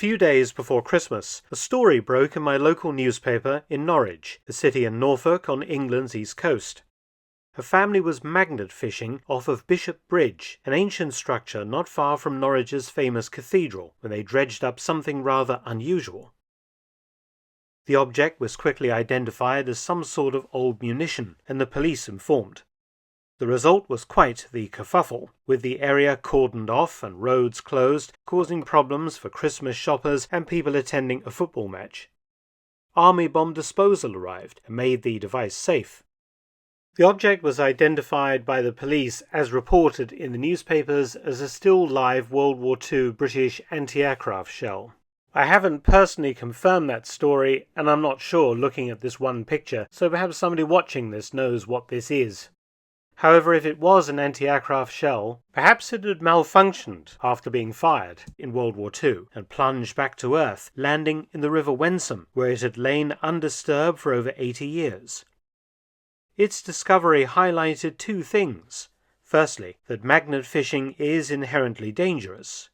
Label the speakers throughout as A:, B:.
A: few days before Christmas, a story broke in my local newspaper in Norwich, a city in Norfolk on England's east coast. A family was magnet fishing off of Bishop Bridge, an ancient structure not far from Norwich's famous cathedral, when they dredged up something rather unusual. The object was quickly identified as some sort of old munition, and the police informed. The result was quite the kerfuffle, with the area cordoned off and roads closed, causing problems for Christmas shoppers and people attending a football match. Army bomb disposal arrived and made the device safe. The object was identified by the police as reported in the newspapers as a still live World War II British anti-aircraft shell. I haven't personally confirmed that story, and I'm not sure looking at this one picture, so perhaps somebody watching this knows what this is. However, if it was an anti-aircraft shell, perhaps it had malfunctioned after being fired in World War II and plunged back to Earth, landing in the River Wensum, where it had lain undisturbed for over 80 years. Its discovery highlighted two things. Firstly, that magnet fishing is inherently dangerous.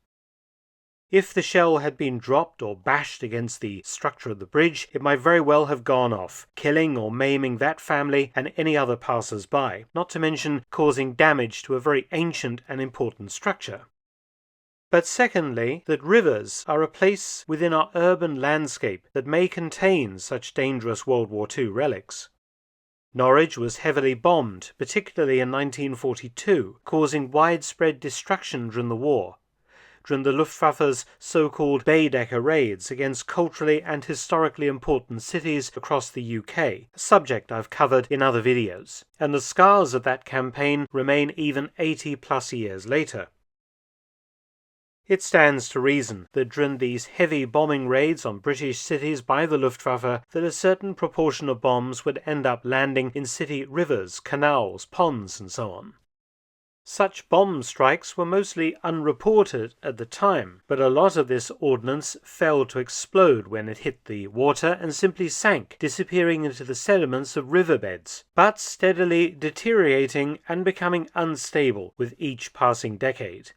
A: If the shell had been dropped or bashed against the structure of the bridge, it might very well have gone off, killing or maiming that family and any other passers-by, not to mention causing damage to a very ancient and important structure. But secondly, that rivers are a place within our urban landscape that may contain such dangerous World War II relics. Norwich was heavily bombed, particularly in 1942, causing widespread destruction during the war, during the Luftwaffe's so-called Baedeker raids against culturally and historically important cities across the UK, a subject I've covered in other videos, and the scars of that campaign remain even 80+ years later. It stands to reason that during these heavy bombing raids on British cities by the Luftwaffe, that a certain proportion of bombs would end up landing in city rivers, canals, ponds, and so on. Such bomb strikes were mostly unreported at the time, but a lot of this ordnance failed to explode when it hit the water and simply sank, disappearing into the sediments of riverbeds, but steadily deteriorating and becoming unstable with each passing decade.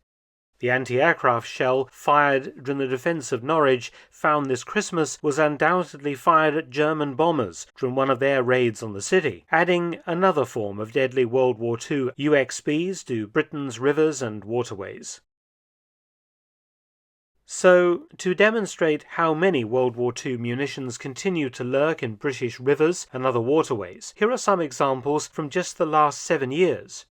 A: The anti-aircraft shell fired during the defence of Norwich found this Christmas was undoubtedly fired at German bombers during one of their raids on the city, adding another form of deadly World War II UXBs to Britain's rivers and waterways. So, to demonstrate how many World War II munitions continue to lurk in British rivers and other waterways, here are some examples from just the last 7 years.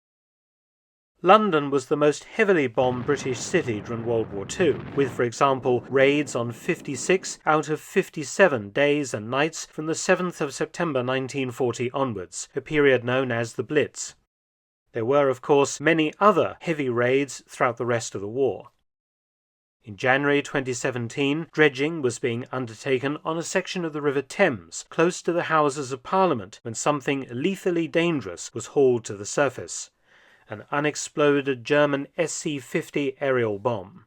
A: London was the most heavily bombed British city during World War II, with, for example, raids on 56 out of 57 days and nights from the 7th of September 1940 onwards, a period known as the Blitz. There were, of course, many other heavy raids throughout the rest of the war. In January 2017, dredging was being undertaken on a section of the River Thames, close to the Houses of Parliament, when something lethally dangerous was hauled to the surface. An unexploded German SC-50 aerial bomb.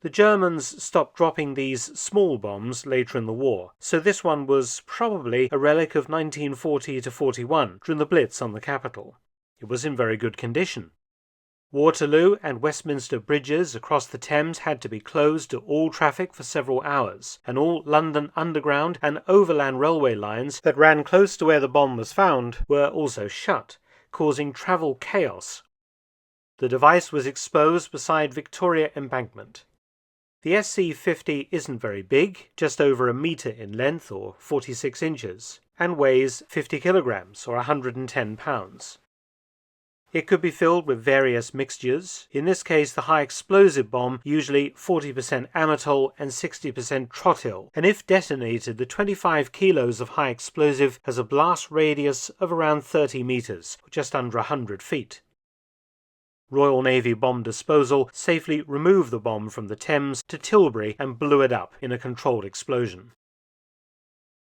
A: The Germans stopped dropping these small bombs later in the war, so this one was probably a relic of 1940-41 during the Blitz on the capital. It was in very good condition. Waterloo and Westminster bridges across the Thames had to be closed to all traffic for several hours, and all London Underground and Overland railway lines that ran close to where the bomb was found were also shut, causing travel chaos. The device was exposed beside Victoria Embankment. The SC-50 isn't very big, just over a metre in length or 46 inches, and weighs 50 kilograms or 110 pounds. It could be filled with various mixtures, in this case the high explosive bomb, usually 40% amatol and 60% trotyl, and if detonated the 25 kilos of high explosive has a blast radius of around 30 meters, or just under 100 feet. Royal Navy Bomb Disposal safely removed the bomb from the Thames to Tilbury and blew it up in a controlled explosion.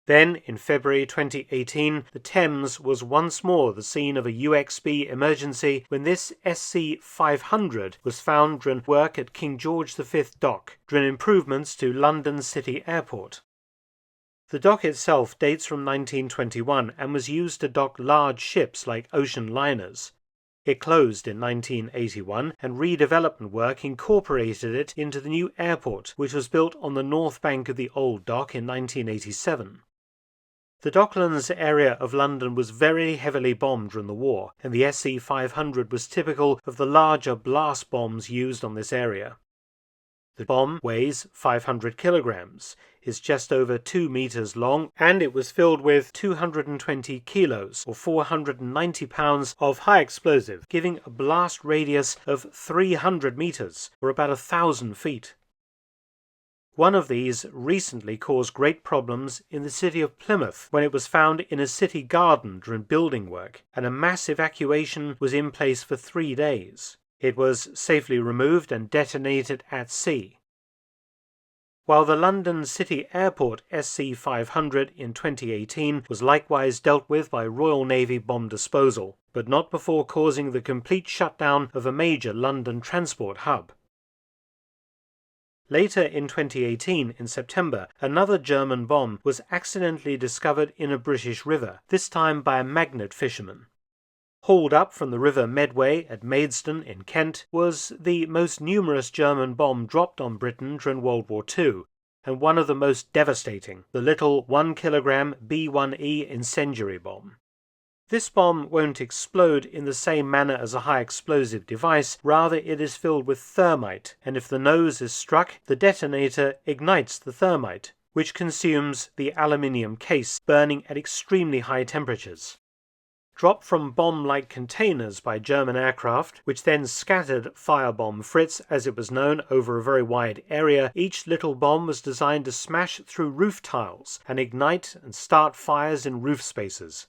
A: Then, in February 2018, the Thames was once more the scene of a UXB emergency when this SC-500 was found during work at King George V Dock, during improvements to London City Airport. The dock itself dates from 1921 and was used to dock large ships like ocean liners. It closed in 1981, and redevelopment work incorporated it into the new airport, which was built on the north bank of the old dock in 1987. The Docklands area of London was very heavily bombed during the war, and the SC-500 was typical of the larger blast bombs used on this area. The bomb weighs 500 kilograms, is just over 2 meters long, and it was filled with 220 kilos, or 490 pounds, of high explosive, giving a blast radius of 300 meters, or about 1,000 feet. One of these recently caused great problems in the city of Plymouth when it was found in a city garden during building work, and a mass evacuation was in place for 3 days. It was safely removed and detonated at sea. While the London City Airport SC-500 in 2018 was likewise dealt with by Royal Navy bomb disposal, but not before causing the complete shutdown of a major London transport hub. Later in 2018, in September, another German bomb was accidentally discovered in a British river, this time by a magnet fisherman. Hauled up from the River Medway at Maidstone in Kent was the most numerous German bomb dropped on Britain during World War II, and one of the most devastating, the little 1 kilogram B-1E incendiary bomb. This bomb won't explode in the same manner as a high explosive device, rather it is filled with thermite, and if the nose is struck, the detonator ignites the thermite, which consumes the aluminium case, burning at extremely high temperatures. Dropped from bomb-like containers by German aircraft, which then scattered Firebomb Fritz, as it was known, over a very wide area, each little bomb was designed to smash through roof tiles and ignite and start fires in roof spaces.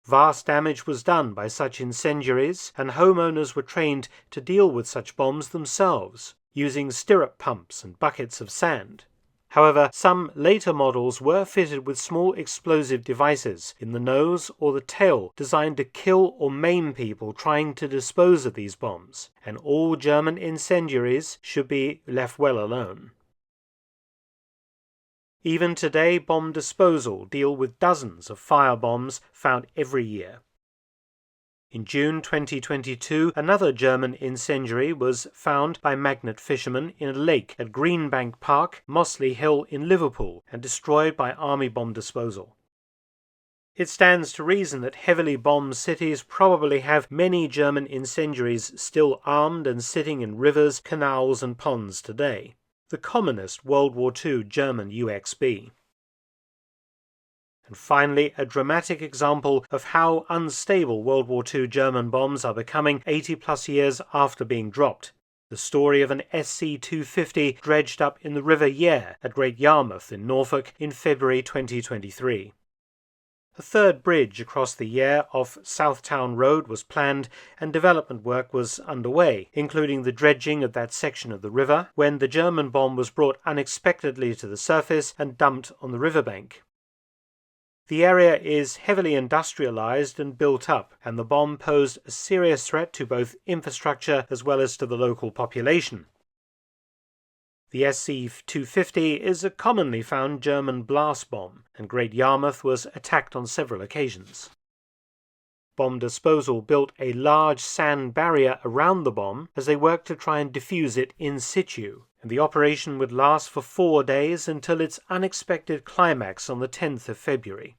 A: Vast damage was done by such incendiaries, and homeowners were trained to deal with such bombs themselves, using stirrup pumps and buckets of sand. However, some later models were fitted with small explosive devices in the nose or the tail designed to kill or maim people trying to dispose of these bombs, and all German incendiaries should be left well alone. Even today, bomb disposal deal with dozens of firebombs found every year. In June 2022, another German incendiary was found by magnet fishermen in a lake at Greenbank Park, Mossley Hill in Liverpool, and destroyed by army bomb disposal. It stands to reason that heavily bombed cities probably have many German incendiaries still armed and sitting in rivers, canals and ponds today. The commonest World War II German UXB. And finally, a dramatic example of how unstable World War II German bombs are becoming 80-plus years after being dropped. The story of an SC-250 dredged up in the River Yare at Great Yarmouth in Norfolk in February 2023. A third bridge across the Yare off Southtown Road was planned and development work was underway, including the dredging of that section of the river, when the German bomb was brought unexpectedly to the surface and dumped on the riverbank. The area is heavily industrialized and built up, and the bomb posed a serious threat to both infrastructure as well as to the local population. The SC-250 is a commonly found German blast bomb, and Great Yarmouth was attacked on several occasions. Bomb disposal built a large sand barrier around the bomb as they worked to try and defuse it in situ, and the operation would last for 4 days until its unexpected climax on the 10th of February.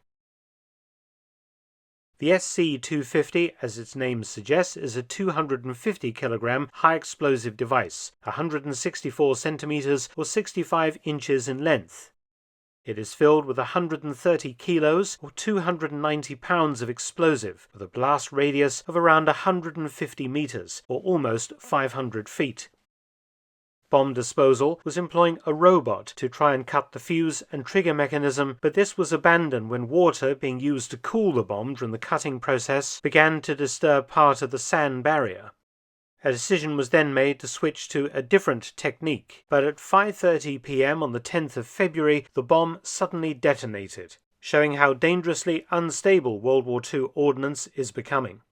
A: The SC-250, as its name suggests, is a 250 kilogram high-explosive device, 164 centimeters or 65 inches in length. It is filled with 130 kilos or 290 pounds of explosive, with a blast radius of around 150 meters or almost 500 feet. Bomb disposal was employing a robot to try and cut the fuse and trigger mechanism, but this was abandoned when water being used to cool the bomb during the cutting process began to disturb part of the sand barrier. A decision was then made to switch to a different technique, but at 5:30 p.m. on the 10th of February, the bomb suddenly detonated, showing how dangerously unstable World War II ordnance is becoming.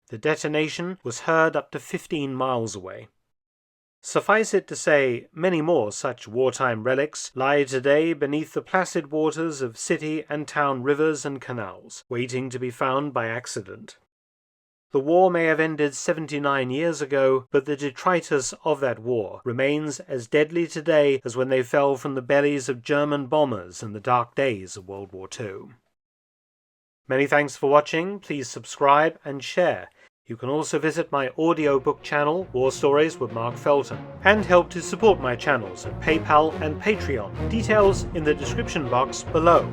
A: The detonation was heard up to 15 miles away. Suffice it to say, many more such wartime relics lie today beneath the placid waters of city and town rivers and canals, waiting to be found by accident. The war may have ended 79 years ago, but the detritus of that war remains as deadly today as when they fell from the bellies of German bombers in the dark days of World War II. Many thanks for watching. Please subscribe and share. You can also visit my audiobook channel, War Stories with Mark Felton, and help to support my channels at PayPal and Patreon. Details in the description box below.